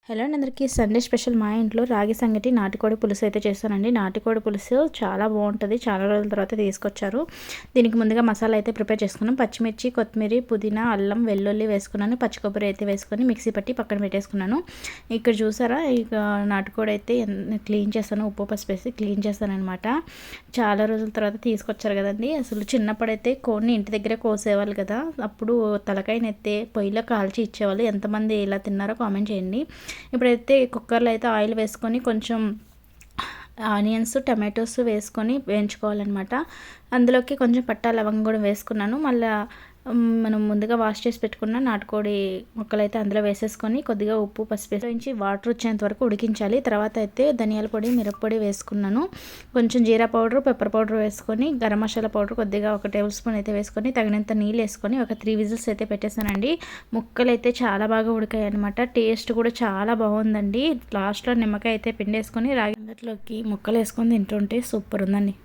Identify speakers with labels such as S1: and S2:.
S1: Hello అండి, అందరికీ Sunday special మా ఇంట్లో రాగి సంగటి నాటుకోడి పులుసు అయితే చేస్తానండి. నాటుకోడి పులుసు చాలా బాగుంటుంది. చాలా రోజుల తర్వాత తీసుకొచ్చారు. దీనికి ముందుగా మసాలా అయితే ప్రిపేర్ చేసుకున్నాం. పచ్చిమిర్చి, కొత్తిమీర, పుదీనా, అల్లం, వెల్లుల్లి వేసుకున్నాను. పచ్చి కొబ్బరి అయితే వేసుకొని మిక్సీ పట్టి పక్కన పెట్టేసుకున్నాను. ఇక్కడ చూసారా, ఇక నాటుకోడి అయితే క్లీన్ చేస్తాను. ఉప్పు పసుపు వేసి క్లీన్ చేస్తాను అనమాట. చాలా రోజుల తర్వాత తీసుకొచ్చారు కదండి. అసలు చిన్నప్పుడైతే కోడిని ఇంటి దగ్గరే కోసేవాళ్ళు కదా. అప్పుడు తలకాయని ఎత్తే పొయ్యిలో కాల్చి ఇచ్చేవాళ్ళు. ఎంతమంది ఇలా తిన్నారో కామెంట్ చేయండి. ఇప్పుడైతే కుక్కర్లో అయితే ఆయిల్ వేసుకొని కొంచెం ఆనియన్స్, టమాటోస్ వేసుకొని వేయించుకోవాలన్నమాట. అందులోకి కొంచెం పట్టా లవంగం కూడా వేసుకున్నాను. మళ్ళీ మనం ముందుగా వాష్ చేసి పెట్టుకున్న నాటుకోడి ముక్కలు అయితే అందులో వేసేసుకొని కొద్దిగా ఉప్పు పసుపు వేసి వాటర్ వచ్చేంత వరకు ఉడికించాలి. తర్వాత అయితే ధనియాల పొడి, మిరప్పొడి వేసుకున్నాను. కొంచెం జీరా పౌడర్, పెప్పర్ పౌడర్ వేసుకొని గరం మసాలా పౌడర్ కొద్దిగా 1 టేబుల్ స్పూన్ అయితే వేసుకొని తగినంత నీళ్ళు వేసుకొని ఒక 3 విజిల్స్ అయితే పెట్టేశానండి. ముక్కలు అయితే చాలా బాగా ఉడికాయి అనమాట. టేస్ట్ కూడా చాలా బాగుందండి. లాస్ట్లో నిమ్మకాయ అయితే పిండేసుకొని రాగి అంగట్లోకి ముక్కలు వేసుకొని తింటుంటే సూపర్ ఉందండి.